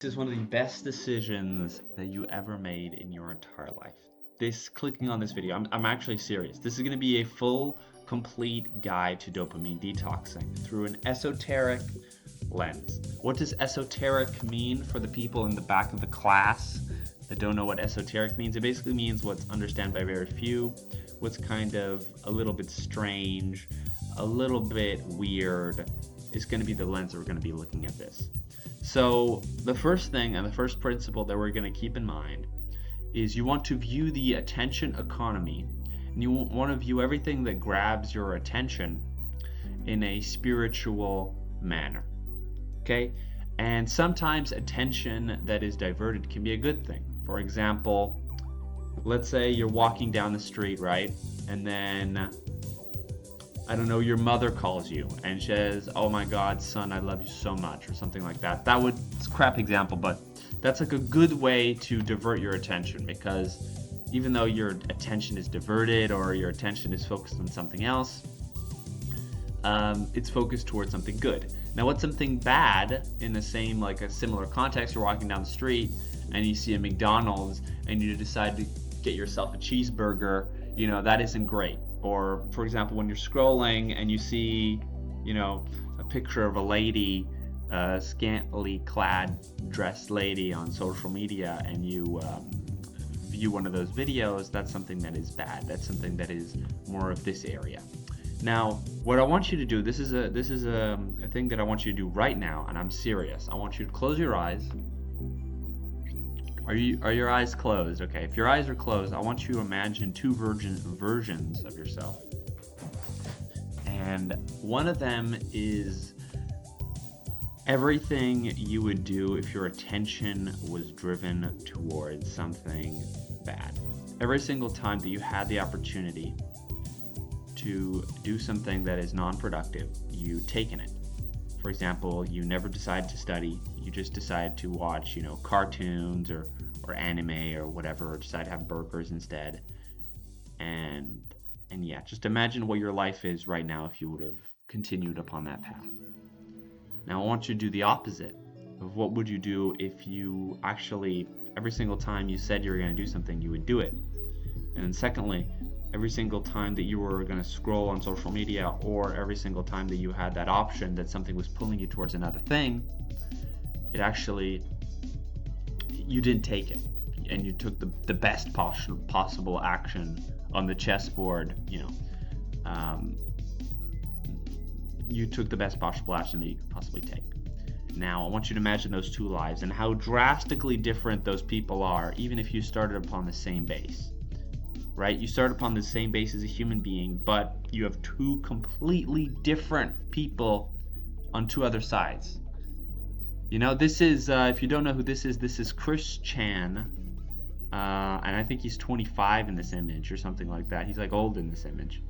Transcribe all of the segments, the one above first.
This is one of the best decisions that you ever made in your entire life. Clicking on this video, I'm actually serious. This is going to be a full, complete guide to dopamine detoxing through an esoteric lens. What does esoteric mean for the people in the back of the class that don't know what esoteric means? It basically means what's understood by very few, what's kind of a little bit strange, a little bit weird, is going to be the lens that we're going to be looking at this. So the first thing and the first principle that we're going to keep in mind is you want to view the attention economy, and you want to view everything that grabs your attention in a spiritual manner. Okay? And sometimes attention that is diverted can be a good thing. For example, let's say you're walking down the street, right? And then I don't know, your mother calls you and says, "Oh my God, son, I love you so much," or something like that. It's a crap example, but that's like a good way to divert your attention, because even though your attention is diverted or your attention is focused on something else, it's focused towards something good. Now, what's something bad in the same, like a similar context? You're walking down the street and you see a McDonald's and you decide to get yourself a cheeseburger, that isn't great. Or, for example, when you're scrolling and you see, a picture of a lady, a scantily clad dressed lady on social media, and you view one of those videos, that's something that is bad. That's something that is more of this area. Now, what I want you to do, this is a thing that I want you to do right now, and I'm serious. I want you to close your eyes. Are your eyes closed? Okay, if your eyes are closed, I want you to imagine two versions of yourself. And one of them is everything you would do if your attention was driven towards something bad. Every single time that you had the opportunity to do something that is non-productive, you taken it. For example, you never decide to study, you just decide to watch, cartoons or anime or whatever, or decide to have burgers instead. And yeah, just imagine what your life is right now if you would have continued upon that path. Now I want you to do the opposite of what would you do if you actually, every single time you said you were going to do something, you would do it. And then secondly, every single time that you were going to scroll on social media, or every single time that you had that option that something was pulling you towards another thing, you didn't take it, and you took the best possible action on the chessboard. You took the best possible action that you could possibly take. Now, I want you to imagine those two lives and how drastically different those people are, even if you started upon the same base. Right? You start upon the same base as a human being, but you have two completely different people on two other sides. This is, if you don't know who this is Chris Chan, and I think he's 25 in this image or something like that. He's like old in this image.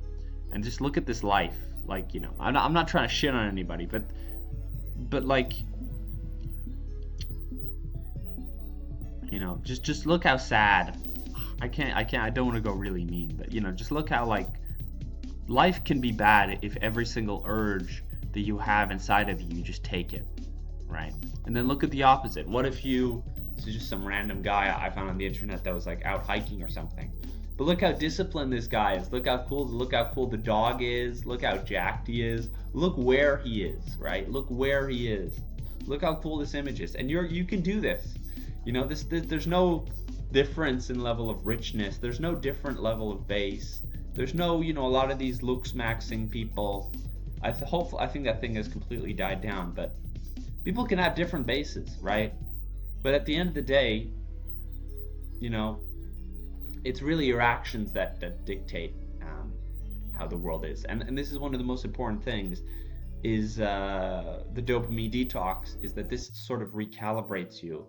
And just look at this life. Like, I'm not trying to shit on anybody, but like, just look how sad. I don't want to go really mean, but just look how, like, life can be bad if every single urge that you have inside of you just take it, right? And then look at the opposite. What if this is just some random guy I found on the internet that was like out hiking or something, but look how disciplined this guy is. Look how cool the dog is. Look how jacked he is. Look where he is, right? Look where he is. Look how cool this image is. And you can do this. There's no difference in level of richness. There's no different level of base. There's no, a lot of these looks maxing people. I think that thing has completely died down, but people can have different bases, right? But at the end of the day, it's really your actions that dictate how the world is. And this is one of the most important things, is the dopamine detox, is that this sort of recalibrates you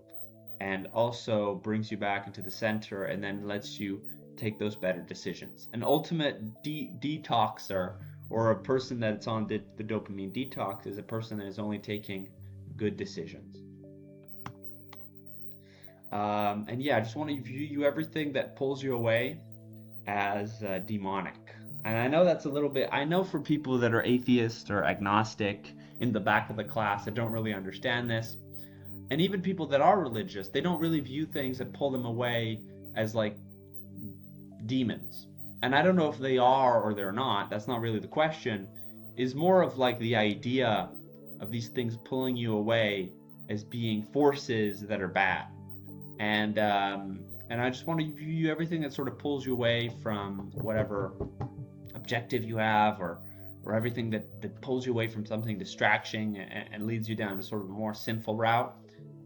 and also brings you back into the center, and then lets you take those better decisions. An ultimate detoxer, or a person that's on the dopamine detox, is a person that is only taking good decisions. And yeah, I just want to view everything that pulls you away as demonic. And I know that's a little bit, I know for people that are atheist or agnostic in the back of the class that don't really understand this, And even people that are religious, they don't really view things that pull them away as like demons. And I don't know if they are or they're not. That's not really the question. Is more of like the idea of these things pulling you away as being forces that are bad. And I just want to view everything that sort of pulls you away from whatever objective you have, or everything that pulls you away from something distraction and leads you down to sort of a more sinful route,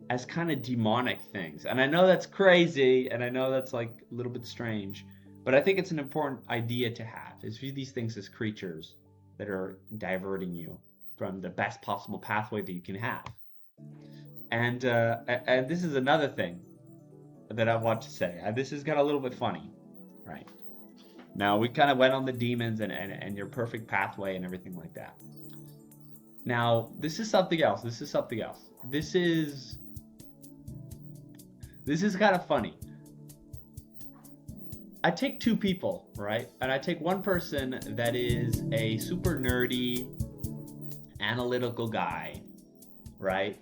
as kind of demonic things. And I know that's crazy, and I know that's like a little bit strange, but I think it's an important idea to have, is view these things as creatures that are diverting you from the best possible pathway that you can have. And this is another thing that I want to say. This has got a little bit funny, right? Now, we kind of went on the demons and your perfect pathway and everything like that. Now, this is something else. This is kind of funny. I take two people, right? And I take one person that is a super nerdy, analytical guy, right?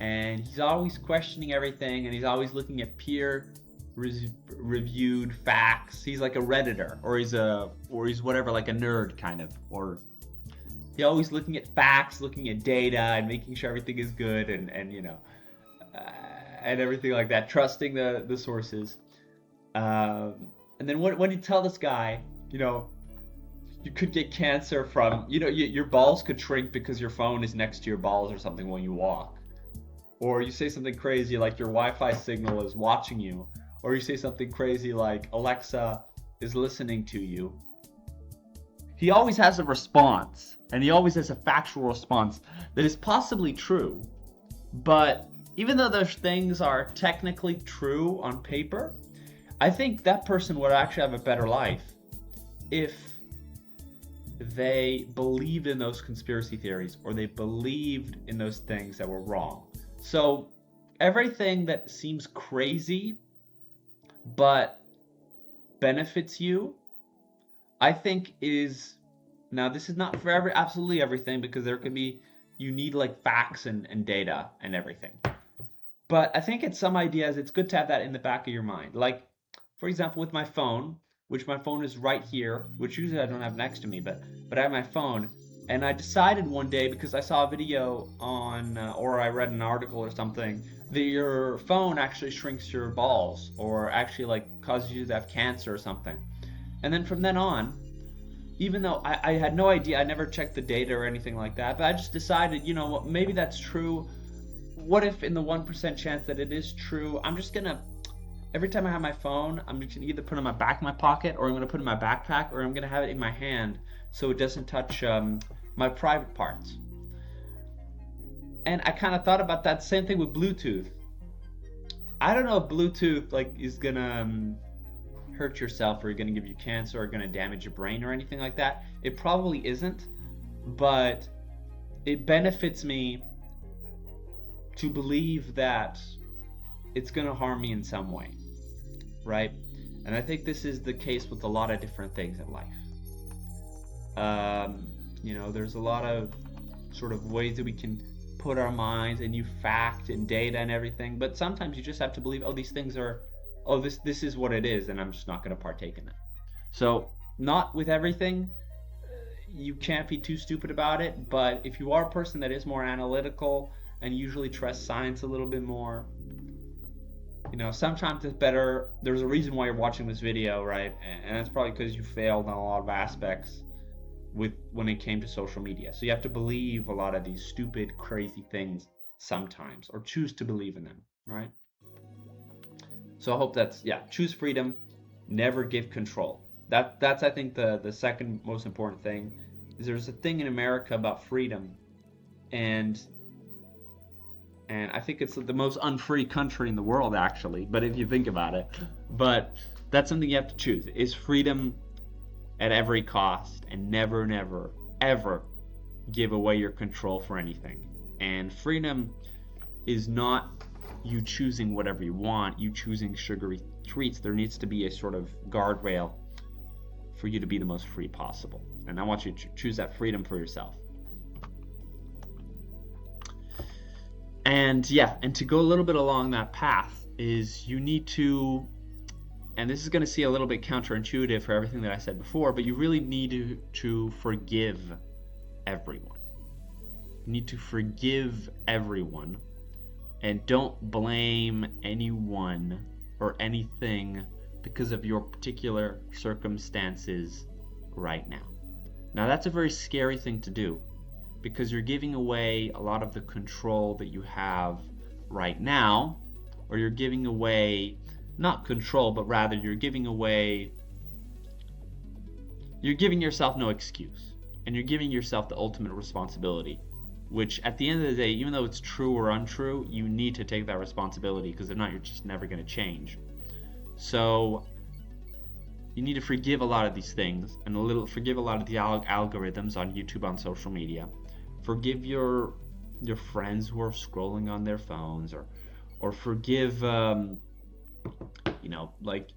And he's always questioning everything, and he's always looking at peer-reviewed facts. He's like a Redditor, or he's whatever, like a nerd kind of, or he's always looking at facts, looking at data, and making sure everything is good, and and everything like that, trusting the sources. And then when you tell this guy, you could get cancer from, your balls could shrink because your phone is next to your balls or something when you walk. Or you say something crazy like your Wi-Fi signal is watching you. Or you say something crazy like Alexa is listening to you. He always has a response, and he always has a factual response that is possibly true. But even though those things are technically true on paper, I think that person would actually have a better life if they believed in those conspiracy theories, or they believed in those things that were wrong. So everything that seems crazy but benefits you, I think is, now this is not for absolutely everything, because you need like facts and data and everything. But I think it's some ideas, it's good to have that in the back of your mind. Like, for example, with my phone, which my phone is right here, which usually I don't have next to me, but I have my phone. And I decided one day, because I saw a video on, or I read an article or something, that your phone actually shrinks your balls, or actually like causes you to have cancer or something. And then from then on, even though I had no idea, I never checked the data or anything like that, but I just decided, what, maybe that's true. What if in the 1% chance that it is true, I'm just gonna, every time I have my phone, I'm just gonna either put it in my back of my pocket, or I'm gonna put it in my backpack, or I'm gonna have it in my hand so it doesn't touch my private parts. And I kind of thought about that same thing with Bluetooth. I don't know if Bluetooth is gonna hurt yourself, or gonna give you cancer, or gonna damage your brain or anything like that. It probably isn't, but it benefits me to believe that it's gonna harm me in some way, right? And I think this is the case with a lot of different things in life. There's a lot of sort of ways that we can put our minds and use fact and data and everything, but sometimes you just have to believe, these things are, this is what it is, and I'm just not going to partake in it. So not with everything, you can't be too stupid about it, but if you are a person that is more analytical and usually trusts science a little bit more, sometimes it's better. There's a reason why you're watching this video, right? And that's probably because you failed on a lot of aspects when it came to social media. So you have to believe a lot of these stupid, crazy things sometimes, or choose to believe in them, right? So I hope choose freedom, never give control. That's I think the second most important thing. Is there's a thing in America about freedom, and I think it's the most unfree country in the world, actually, but if you think about it. But that's something you have to choose, is freedom at every cost, and never, never, ever give away your control for anything. And freedom is not you choosing whatever you want, you choosing sugary treats. There needs to be a sort of guardrail for you to be the most free possible. And I want you to choose that freedom for yourself. And yeah, and to go a little bit along that path is you need to, and this is going to seem a little bit counterintuitive for everything that I said before, but you really need to forgive everyone. You need to forgive everyone and don't blame anyone or anything because of your particular circumstances right now. Now, that's a very scary thing to do because you're giving away a lot of the control that you have right now, or you're giving away, not control, but rather you're giving yourself no excuse, and you're giving yourself the ultimate responsibility, which at the end of the day, even though it's true or untrue, you need to take that responsibility, because if not, you're just never going to change. So you need to forgive a lot of these things, and forgive a lot of the algorithms on YouTube, on social media. Forgive your friends who are scrolling on their phones, or forgive like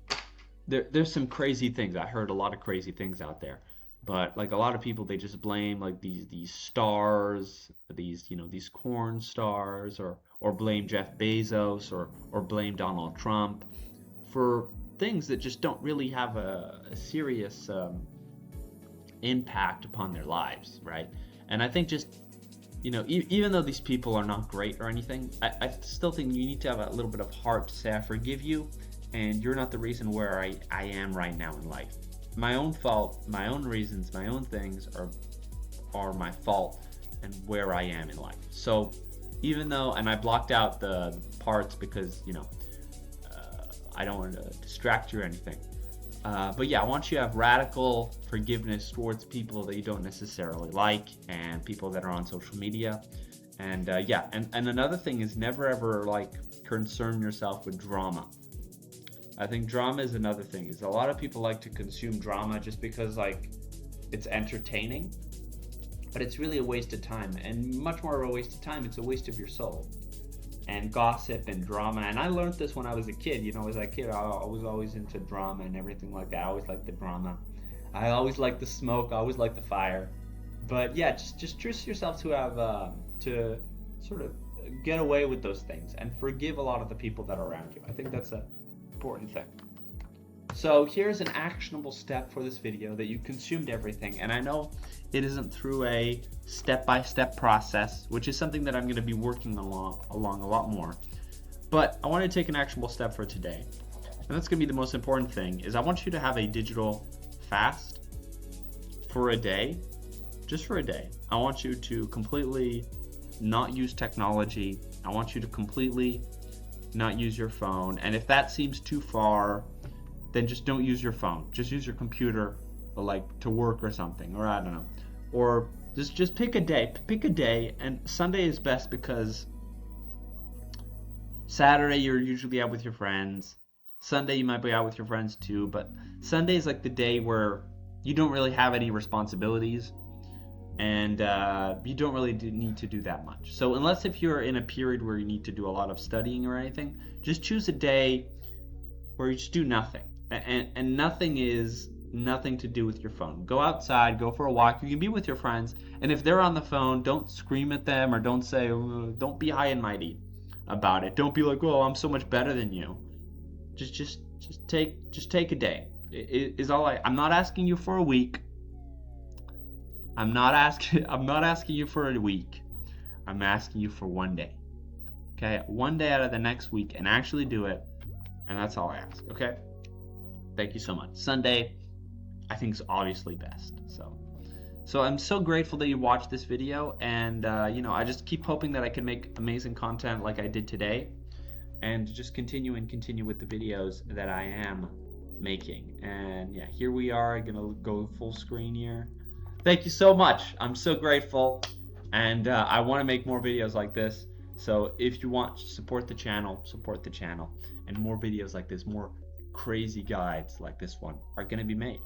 there's some crazy things. I heard a lot of crazy things out there, but like a lot of people, they just blame like these stars, these corn stars, or blame Jeff Bezos, or blame Donald Trump for things that just don't really have a serious impact upon their lives, right? And I think just, even though these people are not great or anything, I still think you need to have a little bit of heart to say, I forgive you, and you're not the reason where I am right now in life. My own fault, my own reasons, my own things are my fault and where I am in life. So even though, and I blocked out the parts because, I don't want to distract you or anything. But yeah, I want you to have radical forgiveness towards people that you don't necessarily like, and people that are on social media. And and another thing is never ever like concern yourself with drama. I think drama is another thing. Is a lot of people like to consume drama just because like it's entertaining, but it's really a waste of time, and much more of a waste of time, it's a waste of your soul. And gossip and drama, and I learned this when I was a kid. As a kid, I was always into drama and everything like that. I always liked the drama. I always liked the smoke. I always liked the fire. But yeah, just trust yourself to have to sort of get away with those things and forgive a lot of the people that are around you. I think that's an important thing. So here's an actionable step for this video, that you consumed everything. And I know it isn't through a step-by-step process, which is something that I'm going to be working along a lot more. But I want to take an actionable step for today. And that's going to be the most important thing, is I want you to have a digital fast for a day, just for a day. I want you to completely not use technology. I want you to completely not use your phone. And if that seems too far, then just don't use your phone. Just use your computer, like to work or something, or I don't know. Or just pick a day. Pick a day, and Sunday is best because Saturday you're usually out with your friends. Sunday you might be out with your friends too, but Sunday is like the day where you don't really have any responsibilities, and you don't really need to do that much. So unless if you're in a period where you need to do a lot of studying or anything, just choose a day where you just do nothing. And nothing is nothing to do with your phone. Go outside, go for a walk. You can be with your friends, and if they're on the phone, don't scream at them, or don't say, don't be high and mighty about it. Don't be like, oh, I'm so much better than you. Just take a day. I'm not asking you for a week. I'm not asking you for a week. I'm asking you for one day. Okay? One day out of the next week, and actually do it. And that's all I ask. Okay? Thank you so much. Sunday, I think, is obviously best. So I'm so grateful that you watched this video, and I just keep hoping that I can make amazing content like I did today, and just continue with the videos that I am making. And yeah, here we are. I'm gonna go full screen here. Thank you so much. I'm so grateful, and I want to make more videos like this. So if you want to support the channel, and more videos like this, more crazy guides like this one are going to be made.